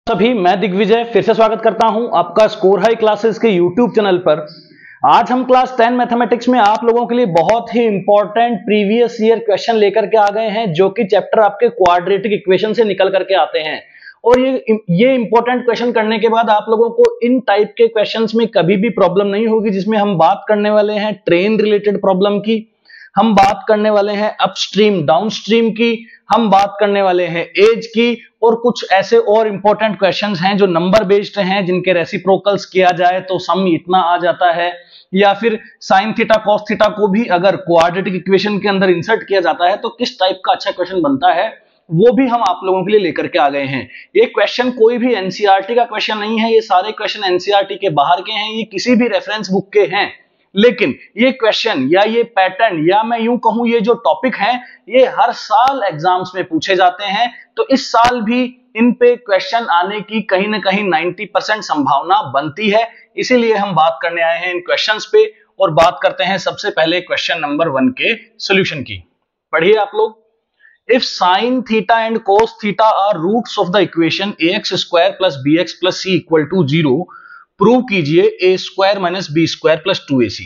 सभी, मैं दिग्विजय फिर से स्वागत करता हूं आपका स्कोर हाई क्लासेस के यूट्यूब चैनल पर। आज हम क्लास 10 मैथमेटिक्स में आप लोगों के लिए बहुत ही इंपॉर्टेंट प्रीवियस ईयर क्वेश्चन लेकर के आ गए हैं, जो कि चैप्टर आपके क्वाड्रेटिक इक्वेशन से निकल करके आते हैं। और ये इंपॉर्टेंट क्वेश्चन करने के बाद आप लोगों को इन टाइप के क्वेश्चंस में कभी भी प्रॉब्लम नहीं होगी, जिसमें हम बात करने वाले हैं ट्रेन रिलेटेड प्रॉब्लम की, हम बात करने वाले हैं अपस्ट्रीम डाउनस्ट्रीम की, हम बात करने वाले हैं एज की, और कुछ ऐसे और इंपॉर्टेंट क्वेश्चंस हैं जो नंबर बेस्ड हैं, जिनके रेसिप्रोकल्स किया जाए तो सम इतना आ जाता है, या फिर साइन थीटा कॉस थीटा को भी अगर क्वाड्रेटिक इक्वेशन के अंदर इंसर्ट किया जाता है तो किस टाइप का अच्छा क्वेश्चन बनता है, वो भी हम आप लोगों के लिए लेकर के आ गए हैं। ये क्वेश्चन कोई भी एनसीईआरटी का क्वेश्चन नहीं है, ये सारे क्वेश्चन एनसीईआरटी के बाहर के हैं, ये किसी भी रेफरेंस बुक के हैं। लेकिन ये क्वेश्चन या ये पैटर्न या मैं यूं कहूं ये जो टॉपिक है, ये हर साल एग्जाम्स में पूछे जाते हैं। तो इस साल भी इन पे क्वेश्चन आने की कहीं ना कहीं 90% संभावना बनती है। इसीलिए हम बात करने आए हैं इन क्वेश्चंस पे, और बात करते हैं सबसे पहले क्वेश्चन नंबर 1 के सॉल्यूशन की। पढ़िए आप लोग। If sine theta and cos theta are roots of the equation ax square plus bx plus c equal to 0, prove कीजिए a square minus B square plus 2ac।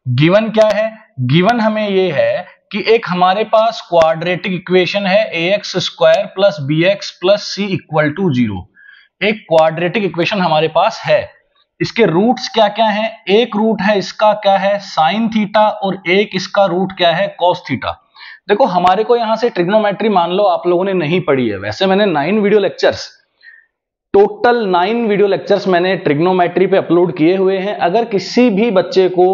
Given क्या है? Given हमें ये है कि एक हमारे पास क्वाड्रेटिक इक्वेशन है ax square plus bx plus c equal to 0। एक क्वाड्रेटिक इक्वेशन हमारे पास है। इसके रूट्स क्या क्या हैं? एक रूट है इसका क्या है? साइन थीटा, और एक इसका रूट क्या है? Cos theta. देखो, हमारे को यहां से ट्रिग्नोमेट्री मान लो आप लोगों ने नहीं पढ़ी है। वैसे मैंने 9 video lectures, total 9 video lectures मैंने ट्रिग्नोमेट्री पे अपलोड किए हुए हैं। अगर किसी भी बच्चे को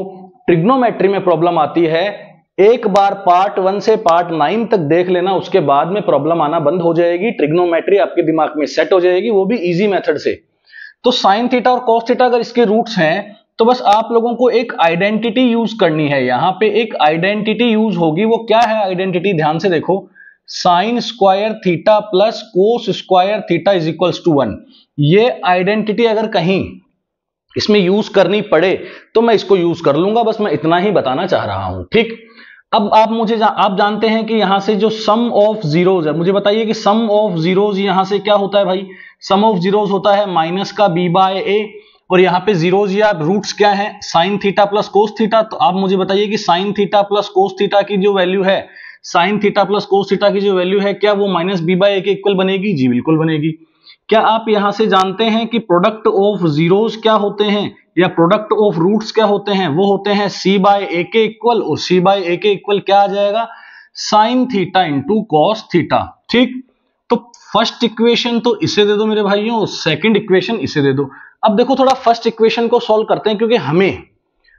ट्रिग्नोमेट्री में प्रॉब्लम आती है, एक बार पार्ट 1 से पार्ट 9 तक देख लेना, उसके बाद में प्रॉब्लम आना बंद हो जाएगी। ट्रिग्नोमेट्री आपके दिमाग में सेट हो जाएगी, वो भी इजी मेथड से। तो साइन थीटा और कॉस थीटा अगर इसके रूट्स हैं, तो बस आप लोगों को एक आइडेंटिटी यूज करनी है। यहां पे एक आइडेंटिटी यूज होगी। वो क्या है आइडेंटिटी? ध्यान से देखो। Sine square theta plus cos square theta is equals to 1। ये आइडेंटिटी अगर कहीं इसमें यूज करनी पड़े तो मैं इसको यूज कर लूंगा। बस मैं इतना ही बताना चाह रहा हूं, ठीक। अब आप जानते हैं कि यहां से जो सम ऑफ जीरोज है, मुझे बताइए कि सम ऑफ जीरोज यहां से क्या होता है भाई? सम ऑफ जीरोज होता है माइनस का b बाय a, और यहां पे जीरोज या रूट्स क्या है? Sine theta plus cos theta. तो आप मुझे बताइए कि sine theta plus cos theta की जो वैल्यू है, sine theta plus cos theta की जो वैल्यू है, क्या वो माइनस b बाय a के इक्वल बनेगी? जी बिल्कुल बनेगी। क्या आप यहां से जानते हैं कि प्रोडक्ट ऑफ जीरोज क्या होते हैं, या प्रोडक्ट ऑफ रूट्स क्या होते हैं? वो होते हैं c बाय a के इक्वल, और c बाय a के इक्वल क्या आ जाएगा? Sine theta into cos theta, ठीक। तो फर्स्ट इक्वेशन तो इसे दे दो मेरे भाइयों, सेकंड इक्वेशन इसे दे दो। अब देखो, थोड़ा फर्स्ट इक्वेशन को सॉल्व करते हैं, क्योंकि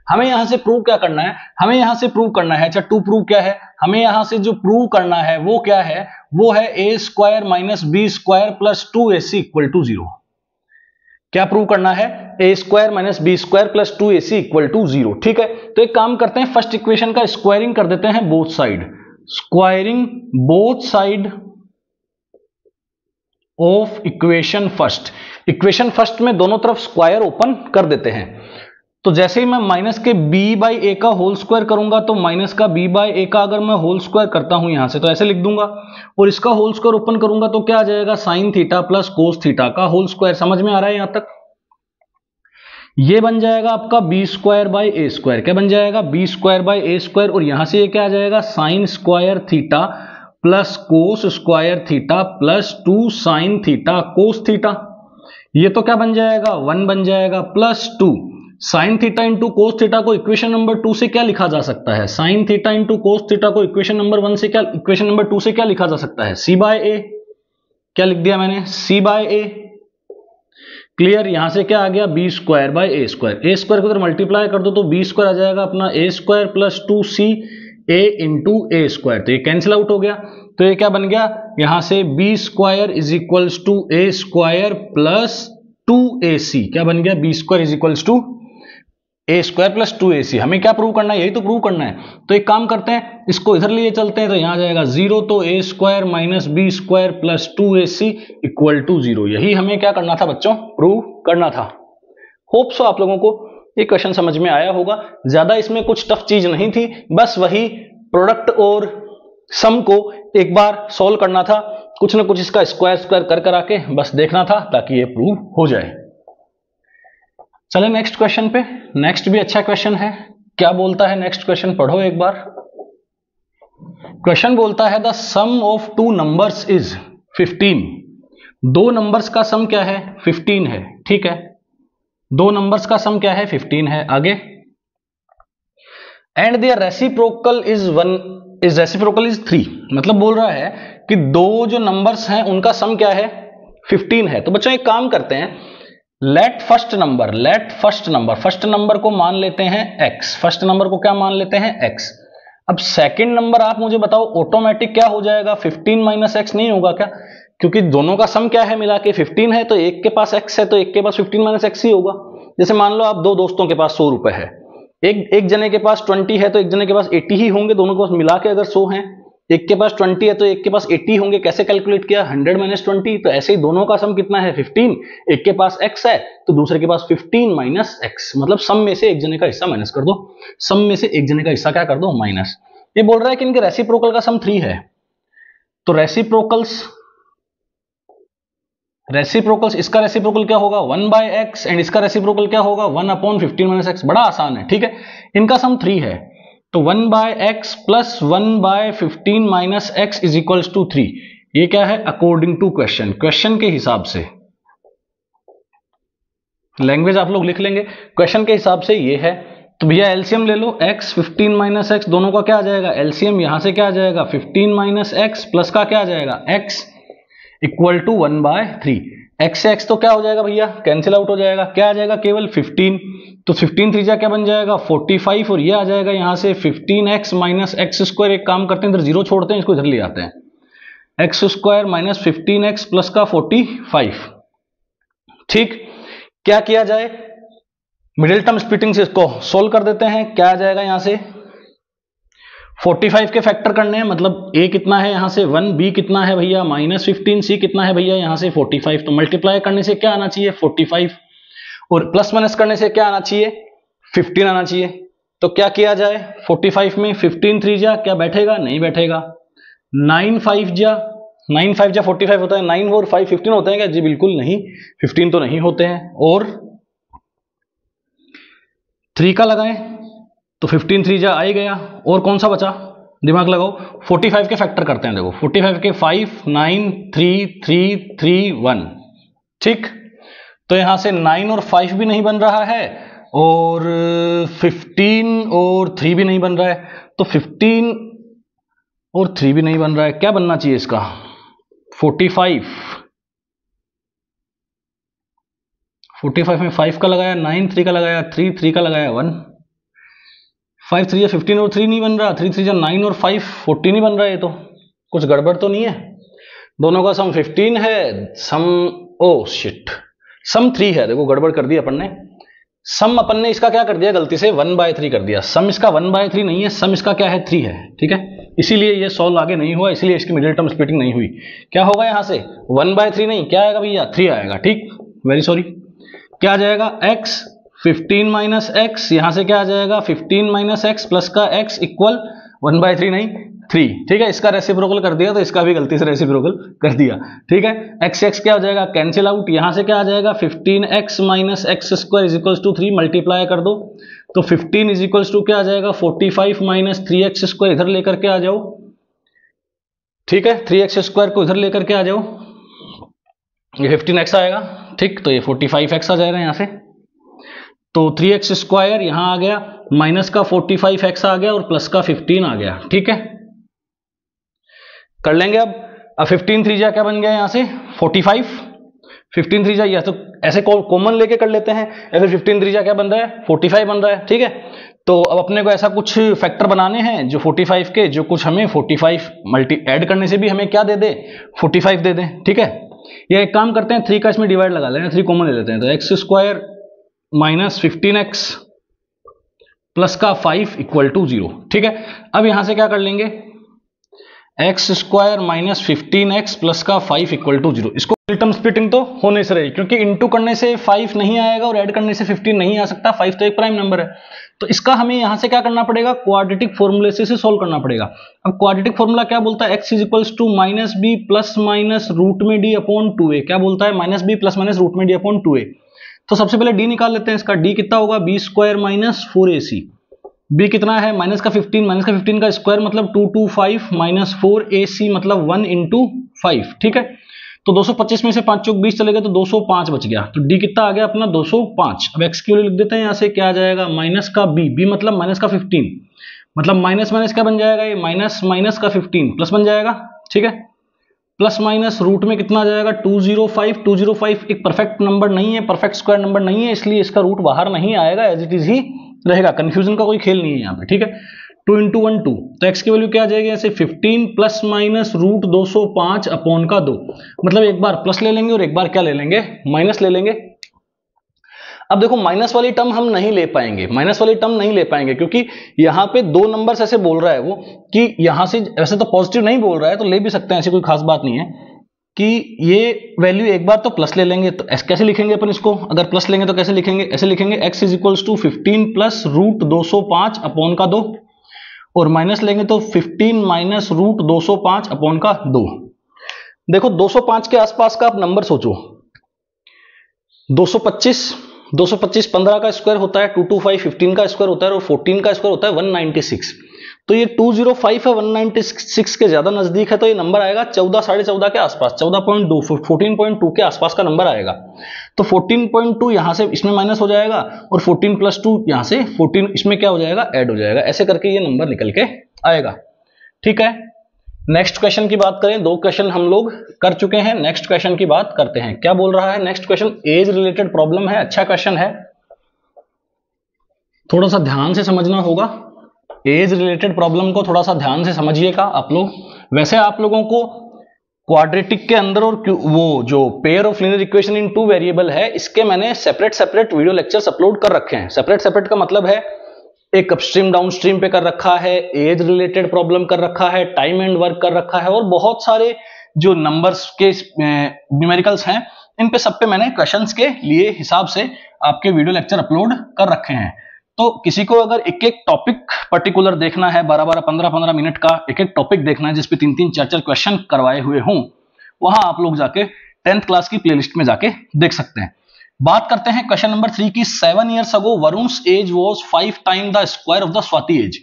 हमें यहां से प्रूव क्या करना है? हमें यहां से प्रूव करना है, अच्छा टू प्रूव क्या है? हमें यहां से जो प्रूव करना है वो क्या है? वो है a square minus B square plus 2ac equal to 0। क्या प्रूव करना है? a square minus B square plus 2ac equal to 0, ठीक है। तो एक काम करते हैं, फर्स्ट इक्वेशन का स्क्वायरिंग कर देते हैं both side. Squaring both side of equation first. Equation first में दोनों तरफ स्क्वायर ओपन कर देते हैं। तो जैसे ही मैं माइनस के b बाई ए का होल स्क्वायर करूंगा, तो माइनस का b बाई ए का अगर मैं होल स्क्वायर करता हूं यहां से, तो ऐसे लिख दूंगा, और इसका होल स्क्वायर ओपन करूंगा तो क्या आ जाएगा? Sine theta plus cos theta का होल स्क्वायर। समझ में आ रहा है यहां तक? ये बन जाएगा आपका b square by A square. क्या बन जाएगा? b square by A square, और यहां से ये क्या आ जाएगा? Sign square theta plus cos square theta plus 2 sine theta cos theta. ये तो क्या बन जाएगा? 1 बन जाएगा, plus 2 sine theta into cos theta को इक्वेशन नंबर 2 से क्या लिखा जा सकता है? Sine theta into cos theta को इक्वेशन नंबर 2 से क्या लिखा जा सकता है? c by a। क्या लिख दिया मैंने? c by a। क्लियर? यहां से क्या आ गया? b square by A square. A square को अगर मल्टीप्लाई कर दो तो b स्क्वायर आ जाएगा अपना a square plus 2c a into A square. तो ये कैंसिल आउट हो गया। तो ये क्या बन गया? यहां से b square is equals to a square plus 2ac। क्या बन गया? b square is equals to a square plus 2ac। हमें क्या प्रूव करना है? यही तो प्रूव करना है। तो एक काम करते हैं, इसको इधर लिए चलते हैं, तो यहां आ जाएगा 0, तो a square minus B square plus 2ac equal to 0। यही हमें क्या करना था बच्चों? प्रूव करना था। होप सो आप लोगों को ये क्वेश्चन समझ में आया होगा। ज्यादा इसमें कुछ टफ चीज नहीं थी, बस वही प्रोडक्ट और सम को एक बार सॉल्व करना था। कुछ ना कुछ इसका स्क्वायर स्क्वायर कर कर आके बस देखना था ताकि ये प्रूव हो जाए। चले नेक्स्ट क्वेश्चन पे। नेक्स्ट भी अच्छा क्वेश्चन है। क्या बोलता है नेक्स्ट क्वेश्चन, पढ़ो एक बार। क्वेश्चन बोलता है the sum of two numbers is 15। दो नंबर्स का सम क्या है, 15 है। ठीक है, दो नंबर्स का सम क्या है, 15 है। आगे, एंड देयर रेसिप्रोकल इज 3। मतलब बोल रहा है कि दो जो नंबर्स हैं उनका सम क्या है, 15 है। तो बच्चों एक काम करते हैं, लेट फर्स्ट नंबर को मान लेते हैं x। फर्स्ट नंबर को क्या मान लेते हैं, x। अब सेकंड नंबर आप मुझे बताओ ऑटोमेटिक क्या हो जाएगा, 15 माइनस एक्स नहीं होगा क्या? क्योंकि दोनों का सम क्या है मिला के 15 है, तो एक के पास x है तो एक के पास 15 माइनस एक्स ही होगा। जैसे मान लो आप दो दोस्तों के पास 100 रुपए है, एक जने के पास 20 है तो एक जने के पास 80 ही होंगे। दोनों के पास मिला के अगर 100 है, एक के पास 20 है तो एक के पास 80 होंगे। कैसे कैलकुलेट किया, 100 माइनस 20। तो ऐसे ही दोनों का सम कितना है, 15। एक के पास x है तो दूसरे के पास 15 माइनस एक्स। मतलब सम में से एक जने का हिस्सा माइनस कर दो, सम में से एक जने का हिस्सा क्या कर दो, माइनस। ये बोल रहा है कि इनके रेसिप्रोकल का सम 3 है। तो रेसिप्रोकल्स इसका रेसिप्रोकल क्या होगा, 1/x, एंड इसका रेसिप्रोकल क्या होगा, 1/15 माइनस एक्स। बड़ा आसान है। ठीक है, इनका सम 3 है तो 1/x plus 1/15 minus x is equals to 3। ये क्या है, अकॉर्डिंग टू क्वेश्चन के हिसाब से। लैंग्वेज आप लोग लिख लेंगे, क्वेश्चन के हिसाब से ये है। तो भैया एलसीएम ले लो, x 15 माइनस एक्स, दोनों का क्या आ जाएगा, एलसीएम यहां से क्या आ जाएगा, 15 माइनस एक्स प्लस का क्या आ जाएगा, x इक्वल टू 1/3। x से x तो क्या हो जाएगा भैया, कैंसिल आउट हो जाएगा। क्या आ जाएगा, केवल 15। तो 15 3 क्या बन जाएगा, 45। और ये आ जाएगा यहां से 15x माइनस एक्स स्क्वायर। एक काम करते हैं, इधर जीरो छोड़ते हैं, इसको इधर ले आते हैं, x square minus 15x plus का 45। ठीक, क्या किया जाए, मिडिल टर्म स्प्लिटिंग से इसको सोल्व कर देते हैं। क्या आ जाएगा यहां से, 45 के फैक्टर करने हैं। मतलब a कितना है यहां से 1, b कितना है भैया माइनस 15, c कितना है भैया यहां से 45। तो मल्टीप्लाई करने से क्या आना चाहिए, 45, और प्लस माइनस करने से क्या आना चाहिए, 15 आना चाहिए। तो क्या किया जाए, 45 में 15 3 जा क्या बैठेगा, नहीं बैठेगा। 9 5 जा 45 होता है, 9 और 5 15 होते हैं क्या, जी बिल्कुल नहीं, 15 तो नहीं होते हैं। और 3 का लगाएं तो 15 3 जा आ ही गया। और कौन सा बचा, दिमाग लगाओ, 45 के फैक्टर करते हैं। देखो 45 के 5 9 3 3 3 1। ठीक, तो यहां से 9 और 5 भी नहीं बन रहा है, और 15 और 3 भी नहीं बन रहा है। तो 15 और 3 भी नहीं बन रहा है, क्या बनना चाहिए इसका, 45 में 5 का लगाया, 9 3 का लगाया, 3 का लगाया 1, 5 3 15 और 3 नहीं बन रहा, 3 3 9 और 5 14 नहीं बन रहा है। ये तो कुछ गड़बड़ तो नहीं है, दोनों का सम 15 है, सम सम 3 है। देखो गड़बड़ कर दी अपन ने, सम अपन ने इसका क्या कर दिया गलती से, 1/3 कर दिया। सम इसका 1/3 नहीं है, सम इसका क्या है, 3 है। ठीक है, इसीलिए ये सॉल्व आगे नहीं हुआ, इसीलिए इसकी मिडिल टर्म स्प्लिटिंग नहीं हुई। क्या होगा यहां से, 1/3 नहीं, क्या आएगा भैया, 3 आएगा। ठीक, वेरी सॉरी, क्या आ जाएगा, x 15 माइनस एक्स, यहां से क्या आ जाएगा, 15 माइनस एक्स प्लस का x इक्वल 1/3 नहीं 3। ठीक है, इसका रेसिप्रोकल कर दिया तो इसका भी गलती से रेसिप्रोकल कर दिया। ठीक है, x क्या हो जाएगा, कैंसिल आउट। यहां से क्या आ जाएगा, 15x minus x square is equal to 3, multiply कर दो तो 15 इज इक्वल टू क्या आ जाएगा, 45 माइनस 3x स्क्वायर, इधर लेकर के आ जाओ। ठीक है, 3x स्क्वायर को इधर लेकर के आ जाओ, ये 15x आएगा। ठीक, तो ये 45x आ जाएगा यहां से। तो 3x स्क्वायर यहां आ गया, माइनस का 45x आ गया, और प्लस का 15 आ गया। ठीक है, कर लेंगे अब 15 3 जा क्या बन गया यहां से, 45। 15 3 जा, या तो ऐसे कॉमन लेके कर लेते हैं, या फिर 15 3 जा क्या बन रहा है, 45 बन रहा है। ठीक है, तो अब अपने को ऐसा कुछ फैक्टर बनाने हैं जो 45 के, जो कुछ हमें 45 मल्टी ऐड करने से भी हमें क्या दे दे, 45 दे दें। ठीक है, या एक काम करते हैं, 3 का इसमें डिवाइड लगा लेना, 3 कॉमन ले लेते हैं। तो x square minus 15x plus का 5 इक्वल टू 0। ठीक है, अब यहां से क्या कर लेंगे, x square minus 15x plus का 5 इक्वल टू 0। इसको टर्म स्प्लिटिंग तो होने से रही, क्योंकि इंटू करने से 5 नहीं आएगा और ऐड करने से 15 नहीं आ सकता, 5 तो एक प्राइम नंबर है। तो इसका हमें यहां से क्या करना पड़ेगा, क्वाड्रेटिक फॉर्मूले से सॉल्व करना पड़ेगा। अब क्वाड्रेटिक फॉर्मूला क्या बोलता है, x equals to minus B plus minus root में डी अपॉन 2a। क्या बोलता है, minus B plus minus root में डी अपॉन 2a। तो सबसे पहले डी निकाल लेते हैं, इसका डी कितना होगा, B square minus 4ac। B कितना है, माइनस का 15 का स्क्वायर मतलब 225 माइनस 4ac मतलब 1 इंटू 5। ठीक है, तो 225 में से 5 चौक 20 चले गए तो 205 बच गया। तो डी कितना आ गया अपना 205। अब एक्स की वैल्यू लिख देते हैं, यहाँ से क्या आ जाएगा, माइनस का बी मतलब माइनस का 15 मतलब माइनस माइनस क्या बन जाएगा, ये माइनस माइनस का 15 प्लस बन जाएगा। ठीक है, प्लस माइनस रूट में कितना आ जाएगा 205। 205 एक परफेक्ट नंबर नहीं है, परफेक्ट स्क्वायर नंबर नहीं है, इसलिए इसका रूट बाहर नहीं आएगा, एज इट इज ही रहेगा। कंफ्यूजन का कोई खेल नहीं है यहाँ पे। ठीक है, 2 इंटू 1 2, तो x की वैल्यू क्या आ जाएगी ऐसे 15 प्लस माइनस रूट 205 अपॉन का 2। मतलब एक बार प्लस ले लेंगे और एक बार क्या ले लेंगे, माइनस ले लेंगे। अब देखो माइनस वाली टर्म हम नहीं ले पाएंगे, माइनस वाली टर्म नहीं ले पाएंगे क्योंकि यहाँ पे दो नंबर्स ऐसे बोल रहा है वो कि यहां से वैसे तो पॉजिटिव नहीं बोल रहा है, तो ले भी सकते हैं, ऐसी कोई खास बात नहीं है कि ये वैल्यू एक बार तो प्लस ले लेंगे। तो कैसे लिखेंगे अपन इसको, अगर प्लस लेंगे तो कैसे लिखेंगे, ऐसे लिखेंगे x is equals to 15 plus root 205 upon का 2, और माइनस लेंगे तो 15 माइनस रूट 205 अपॉन का 2। देखो 205 के आसपास का आप नंबर सोचो, 225 15 का स्क्वायर होता है, 225 15 का स्क्वायर होता है, और 14 का स्क्वायर होता है 196। तो ये 205 है 196 के ज्यादा नजदीक है, तो ये नंबर आएगा 14 14.5 के आसपास, 14.2 14.2 के आसपास का नंबर आएगा। तो 14.2 यहां से इसमें माइनस हो जाएगा और 14 प्लस 2 यहां से 14 इसमें क्या हो जाएगा, ऐड हो जाएगा। ऐसे करके ये नंबर निकल के आएगा। ठीक है, नेक्स्ट क्वेश्चन की बात करें, 2 क्वेश्चन हम लोग कर चुके हैं, नेक्स्ट क्वेश्चन की बात करते हैं। क्या बोल रहा है next question, age related problem है, अच्छा क्वेश्चन है, थोड़ा सा ध्यान से समझना होगा। एज रिलेटेड प्रॉब्लम को थोड़ा सा ध्यान से समझिएगा आप लोग। वैसे आप लोगों को क्वाड्रेटिक के अंदर और वो जो pair of linear equation in 2 variable है, इसके मैंने सेपरेट वीडियो लेक्चर्स अपलोड कर रखे हैं। सेपरेट का मतलब है एक अपस्ट्रीम डाउनस्ट्रीम पे कर रखा है, एज रिलेटेड प्रॉब्लम कर रखा है, टाइम एंड वर्क कर रखा है, और बहुत सारे जो नंबर्स के न्यूमेरिकल्स हैं इन पे सब पे मैंने क्वेश्चंस के लिए हिसाब से आपके वीडियो लेक्चर अपलोड कर रखे हैं। तो किसी को अगर एक एक टॉपिक पर्टिकुलर देखना है, 12 15 मिनट का एक एक टॉपिक देखना है जिसपे 3 4 क्वेश्चन करवाए हुए हों, वहां आप लोग जाके 10th क्लास की प्लेलिस्ट में जाके देख सकते हैं। बात करते हैं क्वेश्चन नंबर 3 की। 7 years ago Varun's age was 5 times the square of the Swati age.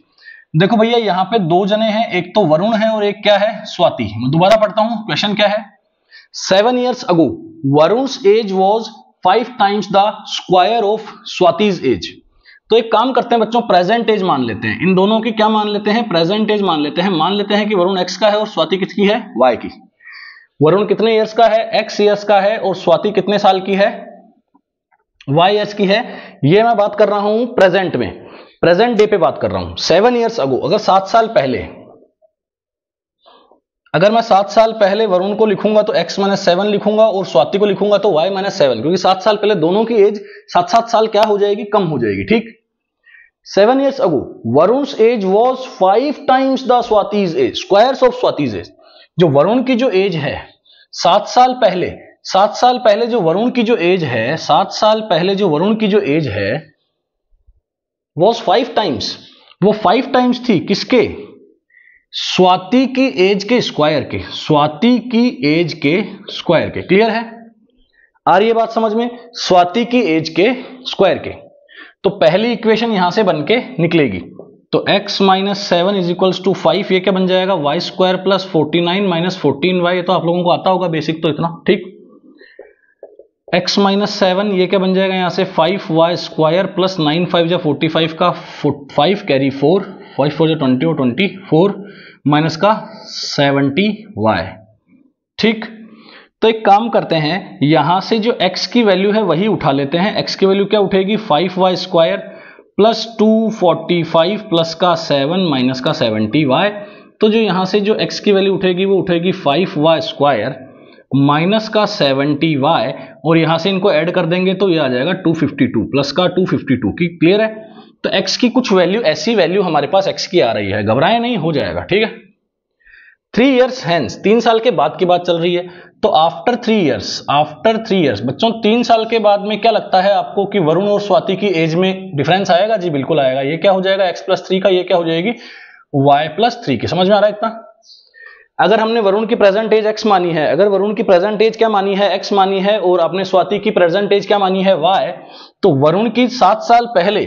देखो भैया यहाँ पे 2 जने हैं, एक तो वरुण है और एक क्या है, स्वाति। मैं दोबारा पढ़ता हूं, क्वेश्चन क्या है, 7 years ago Varun's age was 5 times the square of Swati's age. तो एक काम करते हैं बच्चों, प्रेजेंट एज मान लेते हैं, इन दोनों की क्या मान लेते हैं, प्रेजेंट एज मान लेते हैं। मान लेते हैं कि वरुण x का है और स्वाति किसकी है, y की। वरुण कितने ईयर्स का है, x ईयर्स का है, और स्वाति कितने साल की है, y ईयर्स की है। ये मैं बात कर रहा हूं प्रेजेंट में, प्रेजेंट डे पे बात कर रहा हूं। 7 years ago, अगर 7 साल पहले, अगर मैं 7 साल पहले वरुण को लिखूंगा तो x - 7 लिखूंगा, और स्वाति को लिखूंगा तो y - 7, क्योंकि 7 साल पहले दोनों की एज 7 साल क्या हो जाएगी, कम हो जाएगी। ठीक, 7 years ago Varun's age was 5 times the Swati's age, squares of Swati's age. जो वरुण की जो एज है 7 साल पहले जो वरुण की जो एज है, 7 साल पहले जो वरुण की जो एज है was 5 times, वो 5 times थी किसके, स्वाति की एज के स्क्वायर के, स्वाति की एज के स्क्वायर के। क्लियर है, आ रही है बात समझ में, स्वाति की एज के स्क्वायर के। तो पहली इक्वेशन यहां से बन के निकलेगी, तो x - 7 इज इक्वल्स टू 5, ये क्या बन जाएगा, y square plus 49 minus 14y। ये तो आप लोगों को आता होगा बेसिक तो इतना। ठीक, x - 7 ये क्या बन जाएगा यहां से 5y स्क्वायर प्लस 9 5 जा 45 का 5 कैरी 4 5 4 जा 20 और 24 माइनस का 70y। ठीक, तो एक काम करते हैं, यहां से जो x की वैल्यू है वही उठा लेते हैं। x की वैल्यू क्या उठेगी, 5y स्क्वायर प्लस 245 प्लस का 7 माइनस का 70y। तो जो यहां से जो x की वैल्यू उठेगी वो उठेगी 5y स्क्वायर माइनस का 70y, और यहां से इनको ऐड कर देंगे तो ये आ जाएगा 252 प्लस का 252 की। क्लियर है, तो x की कुछ वैल्यू, ऐसी वैल्यू हमारे पास x की आ रही है, घबराए नहीं, हो जाएगा। ठीक है, 3 years hence, 3 साल के बाद की बात चल रही है। तो आफ्टर 3 इयर्स बच्चों 3 साल के बाद में क्या लगता है आपको कि वरुण और स्वाति की एज में डिफरेंस आएगा? जी बिल्कुल आएगा। ये क्या हो जाएगा x+3 का, ये क्या हो जाएगी y+3 की। समझ में आ रहा है इतना? अगर हमने वरुण की प्रेजेंट एज x मानी है, अगर वरुण की प्रेजेंट एज क्या मानी है? x मानी है, और आपने स्वाति की प्रेजेंट एज क्या मानी है? y, तो वरुण की 7 साल पहले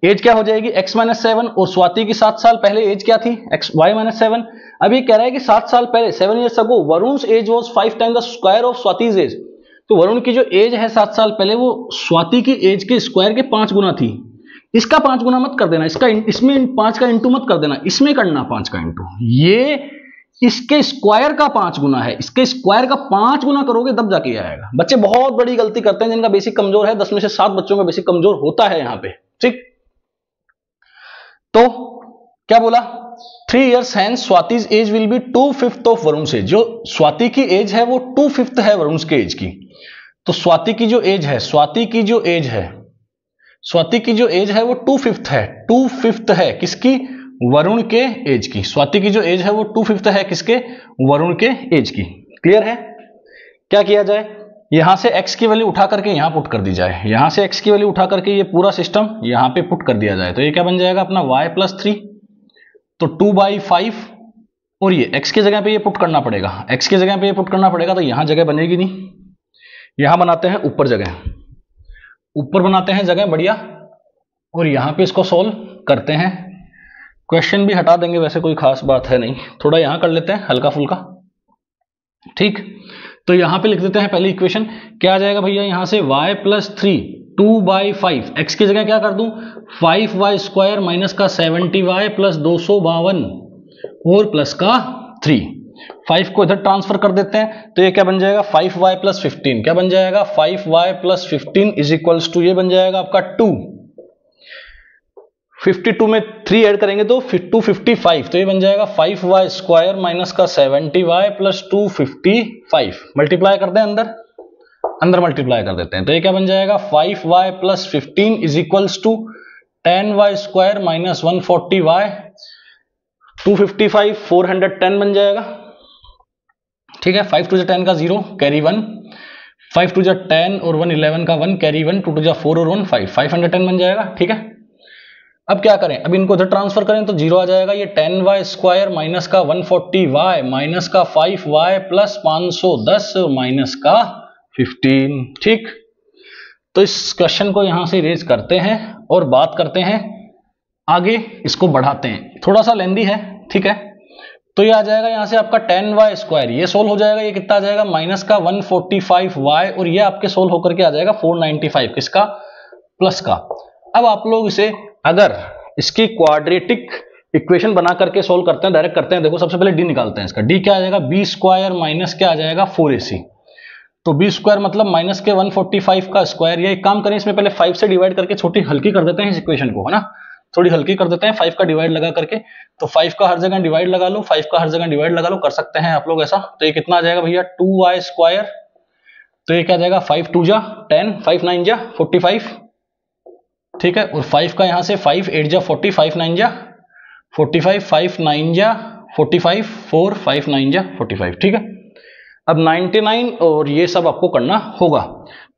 एज क्या हो जाएगी? x-7, और स्वाति की 7 साल पहले एज क्या थी? y-7। अब ये कह रहा है कि 7 साल पहले 7 years ago Varun's age was 5 times the square of Swati's age. तो वरुण की जो एज है 7 साल पहले वो स्वाति की एज के स्क्वायर के 5 गुना थी। इसका 5 गुना मत कर देना, इसका इसमें 5 का इंटू मत कर देना, इसमें करना 5 का इंटू। ये इसके स्क्वायर का 5 गुना है, इसके स्क्वायर का 5 गुना करोगे तब जाके आएगा। बच्चे बहुत बड़ी गलती करते हैं जिनका बेसिक कमजोर है, 10 में से 7 बच्चों का बेसिक कमजोर होता है यहां पे। ठीक, तो क्या बोला? 3 years hence Swati's age will be 2/5 of Varun's age. जो स्वाति की एज है वो 2/5 है वरुण's के एज की। तो स्वाति की जो एज है, स्वाति की जो एज है वो 2/5 है, 2/5 है किसकी? वरुण के एज की। स्वाति की जो एज है वो 2/5 है किसके? वरुण के एज की। क्लियर है? क्या किया जाए? यहां से x की वैल्यू उठा करके यहां पुट कर दी जाए, यहां से x की वैल्यू उठा करके ये पूरा सिस्टम यहां पे पुट कर दिया जाए। तो ये क्या बन जाएगा अपना y+3, तो 2/5, और ये x की जगह पे ये पुट करना पड़ेगा, x की जगह पे ये पुट करना पड़ेगा। तो यहां जगह बनेगी नहीं, यहां बनाते हैं ऊपर जगह, ऊपर बनाते हैं जगह बढ़िया, और यहां पे इसको सोल्व करते हैं। क्वेश्चन भी हटा देंगे, वैसे कोई खास बात है नहीं, थोड़ा यहां कर लेते हैं हल्का फुल्का। ठीक, तो यहां पे लिख देते हैं पहली इक्वेशन। क्या आ जाएगा भैया? यहां से y+3 2/5, x की जगह क्या कर दूं? 5y² माइनस का 70y प्लस 252 और प्लस का 3। 5 को इधर ट्रांसफर कर देते हैं, तो ये क्या बन जाएगा? 5y+15। क्या बन जाएगा? 5y+15 इज इक्वल्स टू, ये बन जाएगा आपका 2। 52 में 3 ऐड करेंगे तो 255, तो ये बन जाएगा 5y² माइनस का 70y प्लस 255। मल्टीप्लाई कर दें, अंदर मल्टीप्लाई कर देते हैं, तो ये क्या बन जाएगा? 5y+15 is equals to 10y² minus 140y, 255 410 बन जाएगा। ठीक है, 5 2 10 का 0 कैरी 1, 5 2 10 और 1 11 का 1 कैरी 1, 2 2 4 और 1 5, 510 बन जाएगा। ठीक है, अब क्या करें? अब इनको इधर ट्रांसफर करें तो 0 आ जाएगा। ये 10y² माइनस का 140y माइनस का 5y प्लस 510 माइनस का 15। ठीक, तो इस क्वेश्चन को यहां से इरेज करते हैं और बात करते हैं आगे, इसको बढ़ाते हैं, थोड़ा सा लेंदी है। ठीक है, तो ये आ जाएगा यहां से आपका 10y², ये सोल्व हो जाएगा। ये कितना आ जाएगा? माइनस का 145y, और ये आपके सोल्व होकर के आ जाएगा 495, किसका? प्लस का। अब आप लोग इसे अगर इसकी क्वाड्रेटिक इक्वेशन बना करके सोल्व करते हैं, डायरेक्ट करते हैं, देखो सबसे पहले डी निकालते हैं। इसका डी क्या आ जाएगा? b² माइनस क्या आ जाएगा? 4ac। तो b² मतलब माइनस के 145 का स्क्वायर। ये एक काम करें, इसमें पहले 5 से डिवाइड करके छोटी हल्की कर देते हैं इस इक्वेशन को, है ना, थोड़ी हल्की कर देते हैं 5 का डिवाइड लगा करके। तो 5 का हर जगह डिवाइड लगा लो, 5 का हर जगह डिवाइड लगा लो, कर सकते हैं आप लोग ऐसा। तो ये कितना आ जाएगा भैया? 2y²। तो ये क्या आ जाएगा? 5 2 जा 10, 5 9 जा 45। ठीक है, और 5 का यहां से 5 8 जा 40, 5 9 जा 45, 5 9 जा 45, 4 5 9 जा 45। ठीक है, अब 99 और ये सब आपको करना होगा।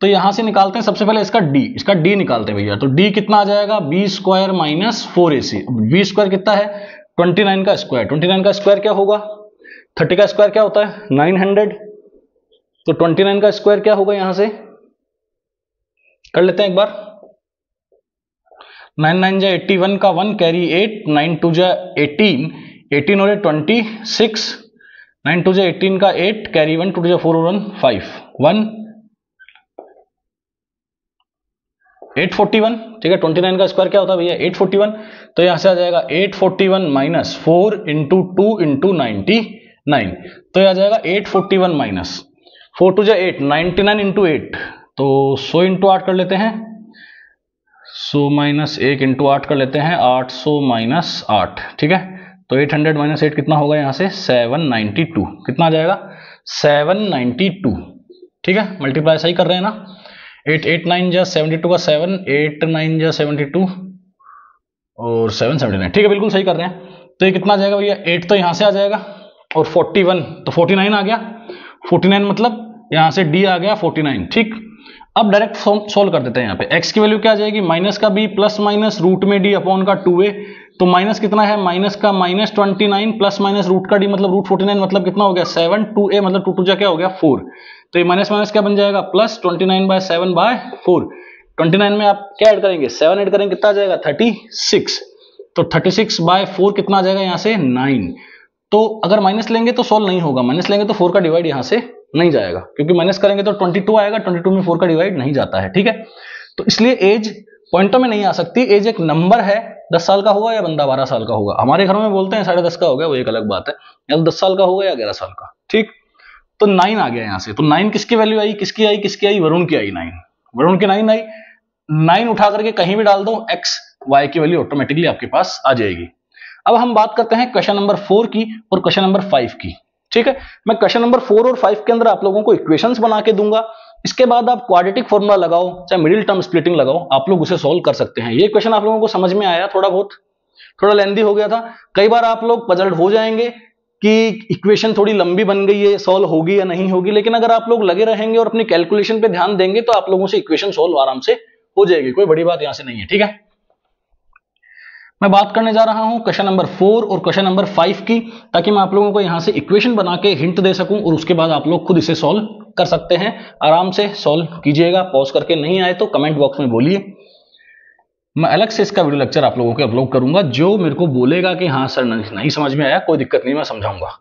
तो यहां से निकालते हैं सबसे पहले इसका डी निकालते हैं भैया। तो डी कितना आ जाएगा? b² minus 4ac। b² कितना है? 29 का स्क्वायर। 29 का स्क्वायर क्या होगा? 30 का स्क्वायर क्या होता है? 900। तो 29 का स्क्वायर क्या होगा? यहां से कर लेते हैं एक बार। 9 9 जा 81 का 1 कैरी 8, 9 2 जा 18, 18 और 26, 9 2 जा 18 का 8 कैरी 1, 2 2 जा 4 और 1 5, 1 841। ठीक है, 29 का स्क्वायर क्या होता है भैया? 841। तो यहां से आ जाएगा 841 माइनस 4 इंटू 2 इंटू 99। तो यह आ जाएगा 841 माइनस 4 2 जा 8, 99 इंटू 8, तो 100 इंटू 8 कर लेते हैं, 100 माइनस 1 इंटू 8 कर लेते हैं, 800 माइनस 8। ठीक है, तो 800 माइनस 8 कितना होगा? यहां से 792। कितना आ जाएगा? 792। ठीक है, मल्टीप्लाई सही कर रहे हैं ना? 8 8 9 जा 72 का 7, 8 9 जा 72 और 7 79। ठीक है, बिल्कुल सही कर रहे हैं। तो ये कितना आ जाएगा भैया? 8 तो यहां से आ जाएगा और 41 तो 49 आ गया। 49 मतलब यहां से d आ गया 49। ठीक, अब डायरेक्ट सोल्व कर देते हैं। यहाँ पे x की वैल्यू क्या आ जाएगी, माइनस का b प्लस माइनस रूट में d अपॉन का 2a, तो माइनस कितना है, माइनस का माइनस 29 प्लस माइनस रूट का d मतलब रूट 49 मतलब कितना हो गया 7, 2a मतलब 2 2 क्या हो गया 4, तो ये माइनस माइनस क्या बन जाएगा प्लस 29/7/4। 29 में आप क्या ऐड करेंगे, 7 ऐड करेंगे, कितना आ जाएगा 36, तो 36/4 कितना आ जाएगा यहाँ से 9। तो अगर माइनस लेंगे तो सोल्व नहीं होगा, माइनस लेंगे तो 4 का डिवाइड यहाँ से नहीं जाएगा, क्योंकि माइनस करेंगे तो 22 आएगा, 22 में 4 का डिवाइड नहीं जाता है। ठीक है, तो इसलिए एज पॉइंटों में नहीं आ सकती, एज एक नंबर है, 10 साल का होगा या बंदा 12 साल का होगा। हमारे घर में बोलते हैं 10.5 का हो गया, वो एक अलग बात है, या तो 10 साल का होगा या 11 साल का। ठीक, तो 9 आ गया यहाँ से, तो 9 किसकी वैल्यू आई, किसकी आई, किसकी आई, वरुण की आई 9, वरुण की 9 आई। 9 उठा करके कहीं भी डाल दो, x y की वैल्यू ऑटोमेटिकली आपके पास आ जाएगी। अब हम बात करते हैं क्वेश्चन नंबर 4 की और क्वेश्चन नंबर 5 की। ठीक है, मैं क्वेश्चन नंबर 4 और 5 के अंदर आप लोगों को इक्वेशंस बना के दूंगा, इसके बाद आप क्वाड्रेटिक फॉर्मूला लगाओ, चाहे मिडिल टर्म स्प्लिटिंग लगाओ, आप लोग उसे सॉल्व कर सकते हैं। ये क्वेश्चन आप लोगों को समझ में आया, थोड़ा बहुत, थोड़ा लेंथी हो गया था। कई बार आप लोग पजल्ड हो जाएंगे कि इक्वेशन थोड़ी लंबी बन गई है, सॉल्व होगी या नहीं होगी, लेकिन अगर आप लोग लगे रहेंगे और अपनी कैलकुलेशन पे ध्यान देंगे तो आप लोगों से इक्वेशन सॉल्व आराम से हो जाएगी, कोई बड़ी बात यहां से नहीं है। ठीक है, मैं बात करने जा रहा हूं क्वेश्चन नंबर 4 और क्वेश्चन नंबर 5 की, ताकि मैं आप लोगों को यहां से इक्वेशन बना के हिंट दे सकूं और उसके बाद आप लोग खुद इसे सॉल्व कर सकते हैं। आराम से सॉल्व कीजिएगा, पॉज करके, नहीं आए तो कमेंट बॉक्स में बोलिए। मैं अलग से इसका वीडियो लेक्चर आप लोगों के अपलोड करूंगा, जो मेरे को बोलेगा कि हाँ सर नहीं समझ में आया, कोई दिक्कत नहीं, मैं समझाऊंगा।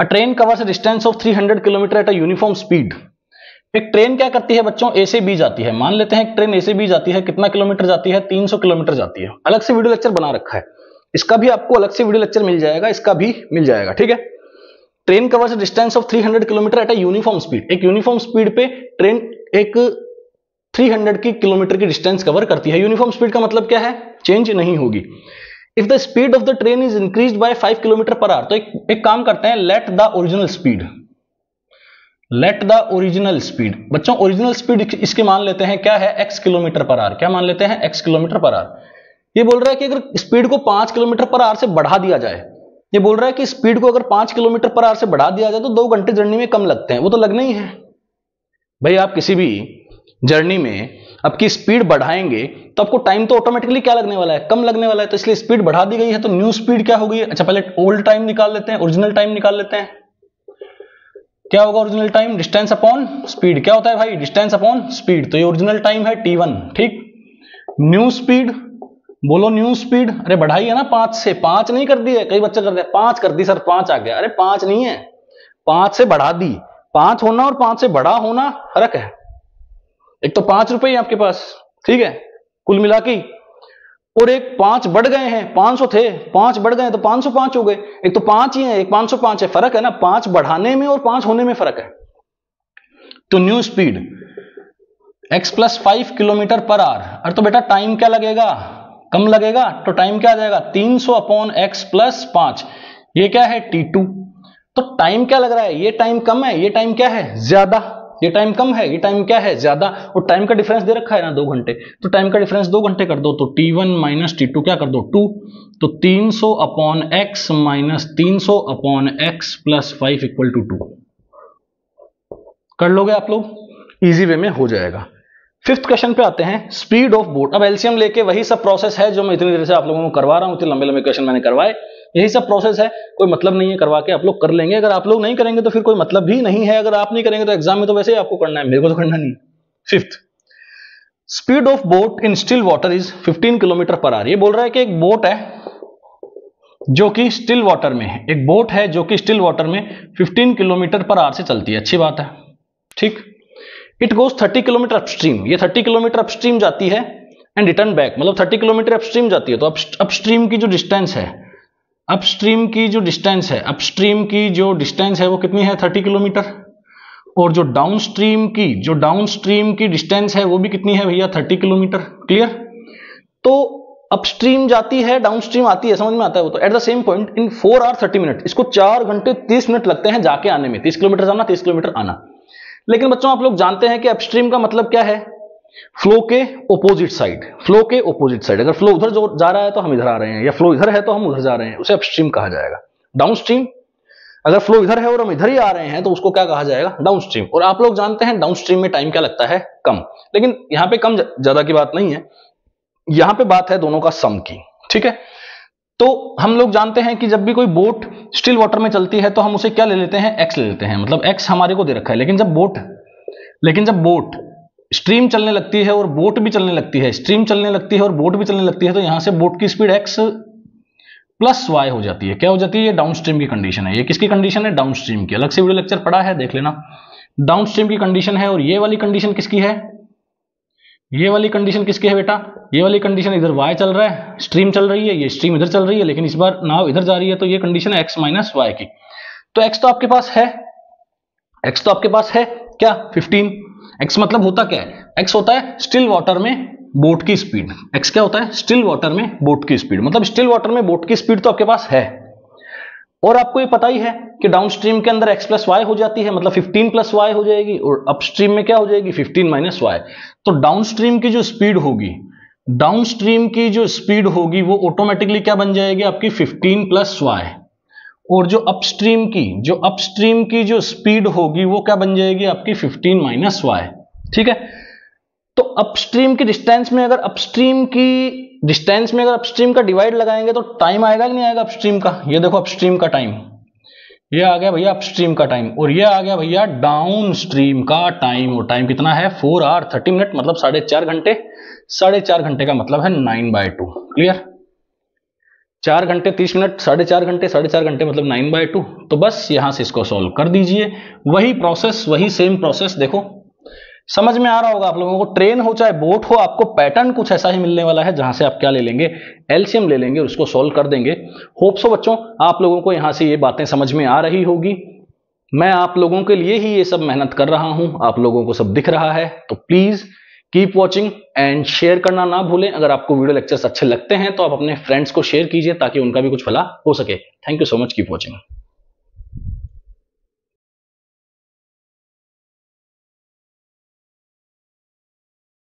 अ train covers a distance of 300 kilometre at a uniform speed. एक ट्रेन क्या करती है बच्चों, ए से बी जाती है। मान लेते हैं एक ट्रेन ए से बी जाती है, कितना किलोमीटर जाती है, 300 किलोमीटर जाती है। अलग से वीडियो लेक्चर बना रखा है, इसका भी आपको अलग से वीडियो लेक्चर मिल जाएगा, इसका भी मिल जाएगा। ठीक है, train covers distance of 300 kilometre at a uniform speed. एक यूनिफॉर्म स्पीड पे ट्रेन एक 300 की किलोमीटर की डिस्टेंस कवर करती है। यूनिफॉर्म स्पीड का मतलब क्या है, चेंज नहीं होगी। If the speed of the train is increased by 5 kilometre per hour, तो एक काम करते हैं, let the original speed, let the original speed. बच्चों ओरिजिनल स्पीड इसके मान लेते हैं क्या है, x किलोमीटर पर आवर। क्या मान लेते हैं, x किलोमीटर पर आवर। ये बोल रहा है कि अगर स्पीड को 5 किलोमीटर पर आवर से बढ़ा दिया जाए, ये बोल रहा है कि स्पीड को अगर 5 किलोमीटर पर आवर से बढ़ा दिया जाए तो 2 घंटे जर्नी में कम लगते हैं। वो तो लगना ही है भाई, आप किसी भी जर्नी में आपकी स्पीड बढ़ाएंगे तो आपको टाइम तो ऑटोमेटिकली क्या लगने वाला है, कम लगने वाला है। तो इसलिए स्पीड बढ़ा दी गई है, तो न्यू स्पीड क्या होगी। अच्छा पहले ओल्ड टाइम निकाल लेते हैं, ओरिजिनल टाइम निकाल लेते हैं। क्या होगा original time, distance upon speed. क्या होता है भाई, डिस्टेंस अपॉन स्पीड, तो ये ओरिजिनल टाइम है t1। ठीक, न्यू स्पीड, बोलो न्यू स्पीड। अरे बढ़ाई है ना 5 से, 5 नहीं कर दी है, कई बच्चे करते हैं 5 कर दी सर 5 आ गया। अरे 5 नहीं है, 5 से बढ़ा दी। 5 होना और 5 से बड़ा होना फर्क है। एक तो 5 रुपए आपके पास, ठीक है, कुल मिला के, और एक 5 बढ़ गए हैं, 500 थे 5 बढ़ गए तो 505 हो गए। एक तो 5 ही है, एक 505 है, फर्क है ना, 5 बढ़ाने में और 5 होने में फर्क है। तो new speed x + 5 kilometre per hour. अरे तो बेटा टाइम क्या लगेगा, कम लगेगा, तो टाइम क्या आ जाएगा 300/x + 5। ये क्या है t2। तो टाइम क्या लग रहा है, ये टाइम कम है, ये टाइम क्या है ज्यादा, ये टाइम कम है, ये टाइम क्या है ज्यादा, और टाइम का डिफरेंस दे रखा है ना 2 घंटे, तो टाइम का डिफरेंस 2 घंटे कर दो, तो t1 - t2 क्या कर दो 2, तो 300/x - 300/x + 5 = 2। कर लोगे आप लोग, इजी वे में हो जाएगा। 5th क्वेश्चन पे आते हैं, स्पीड ऑफ बोट। अब एलसीएम लेके वही सब प्रोसेस है जो मैं इतनी देर से आप लोगों को करवा रहा हूं, इतने लंबे लंबे क्वेश्चन मैंने करवाए, यही सब प्रोसेस है, कोई मतलब नहीं है, करवा के आप लोग कर लेंगे। अगर आप लोग नहीं करेंगे तो फिर कोई मतलब भी नहीं है, अगर आप नहीं करेंगे तो एग्जाम में तो वैसे ही आपको करना है, मेरे को तो करना नहीं। 5th, speed of boat in still water is 15 kilometre per hour. ये बोल रहा है कि एक बोट है जो कि स्टिल वाटर में है, एक बोट है जो कि स्टिल वाटर में 15 किलोमीटर पर आवर से चलती है, अच्छी बात है, ठीक। इट गोज 30 किलोमीटर अपस्ट्रीम, ये 30 किलोमीटर अपस्ट्रीम जाती है, एंड रिटर्न बैक, मतलब 30 किलोमीटर अपस्ट्रीम जाती है, तो अपस्ट्रीम की जो डिस्टेंस है, अपस्ट्रीम की जो डिस्टेंस है, अपस्ट्रीम की जो डिस्टेंस है वो कितनी है 30 किलोमीटर, और जो डाउनस्ट्रीम की डिस्टेंस है वो भी कितनी है भैया 30 किलोमीटर। क्लियर। तो अपस्ट्रीम जाती है, डाउनस्ट्रीम आती है, समझ में आता है वो तो। At the same point in 4 hours 30 minutes, इसको 4 घंटे 30 मिनट लगते हैं जाके आने में, 30 किलोमीटर जाना 30 किलोमीटर आना। लेकिन बच्चों आप लोग जानते हैं कि अपस्ट्रीम का मतलब क्या है, फ्लो के ऑपोजिट साइड, फ्लो के ऑपोजिट साइड। अगर फ्लो उधर जा रहा है तो हम इधर आ रहे हैं, या फ्लो इधर है तो हम उधर जा रहे हैं, उसे अपस्ट्रीम कहा जाएगा। डाउनस्ट्रीम अगर फ्लो इधर है और हम इधर ही आ रहे हैं तो उसको क्या कहा जाएगा, डाउनस्ट्रीम। और आप लोग जानते हैं डाउनस्ट्रीम में टाइम क्या लगता है, कम। लेकिन यहां पे कम ज्यादा की बात नहीं है, यहां पे बात है दोनों का सम की, ठीक है। तो हम लोग जानते हैं कि जब भी कोई बोट स्टिल वाटर में चलती है तो हम उसे क्या ले लेते हैं, एक्स ले लेते हैं, मतलब एक्स हमारे को दे रखा है। लेकिन जब बोट स्ट्रीम चलने लगती है और बोट भी चलने लगती है, स्ट्रीम चलने लगती है और बोट भी चलने लगती है, तो यहां से बोट की स्पीड एक्स प्लस वाई हो जाती है। क्या हो जाती है, ये डाउनस्ट्रीम की कंडीशन है। ये किसकी कंडीशन है, डाउनस्ट्रीम की। अलग से वीडियो लेक्चर पढ़ा है, देख लेना। डाउनस्ट्रीम की कंडीशन है। और ये वाली कंडीशन किसकी है, ये वाली कंडीशन किसकी है बेटा, ये वाली कंडीशन इधर वाई चल रहा है, स्ट्रीम चल रही है, ये स्ट्रीम इधर चल रही है, लेकिन इस बार नाव इधर जा रही है, तो ये कंडीशन है एक्स माइनस वाई की। तो एक्स तो आपके पास है, एक्स तो आपके पास है क्या, 15। एक्स मतलब होता क्या है, एक्स होता है स्टिल वाटर में बोट की स्पीड। एक्स क्या होता है, स्टिल वाटर में बोट की स्पीड, मतलब स्टिल वाटर में बोट की स्पीड तो आपके पास है। और आपको ये पता ही है कि डाउनस्ट्रीम के अंदर एक्स प्लस वाई हो जाती है, मतलब 15 प्लस वाई हो जाएगी, और अपस्ट्रीम में क्या हो जाएगी, 15 माइनस वाई। तो डाउनस्ट्रीम की जो स्पीड होगी, डाउनस्ट्रीम की जो स्पीड होगी वो ऑटोमेटिकली क्या बन जाएगी, आपकी 15 प्लस वाई। और जो अपस्ट्रीम की जो स्पीड होगी वो क्या बन जाएगी, आपकी 15 माइनस वाई, ठीक है। तो अपस्ट्रीम की डिस्टेंस में अगर अपस्ट्रीम का डिवाइड लगाएंगे तो टाइम आएगा कि नहीं आएगा अपस्ट्रीम का। ये देखो अपस्ट्रीम का टाइम, ये आ गया भैया अपस्ट्रीम का टाइम, और ये आ गया भैया डाउनस्ट्रीम का टाइम। और टाइम कितना है, 4 आवर 30 मिनट, मतलब 4.5 घंटे। 4.5 घंटे का मतलब है 9/2। क्लियर, 4 घंटे 30 मिनट, 4.5 घंटे, 4.5 घंटे मतलब 9/2। तो बस यहां से इसको सॉल्व कर दीजिए। वही प्रोसेस, वही सेम प्रोसेस, देखो समझ में आ रहा होगा आप लोगों को। ट्रेन हो चाहे बोट हो, आपको पैटर्न कुछ ऐसा ही मिलने वाला है, जहां से आप क्या ले लेंगे, एलसीएम ले लेंगे और उसको सॉल्व कर देंगे। होप सो बच्चों आप लोगों को यहां से ये बातें समझ में आ रही होगी। मैं आप लोगों के लिए ही ये सब मेहनत कर रहा हूं, आप लोगों को सब दिख रहा है। तो please keep watching and share करना ना भूलें। अगर आपको वीडियो लेक्चर्स अच्छे लगते हैं तो आप अपने फ्रेंड्स को शेयर कीजिए ताकि उनका भी कुछ भला हो सके। Thank you so much, keep watching.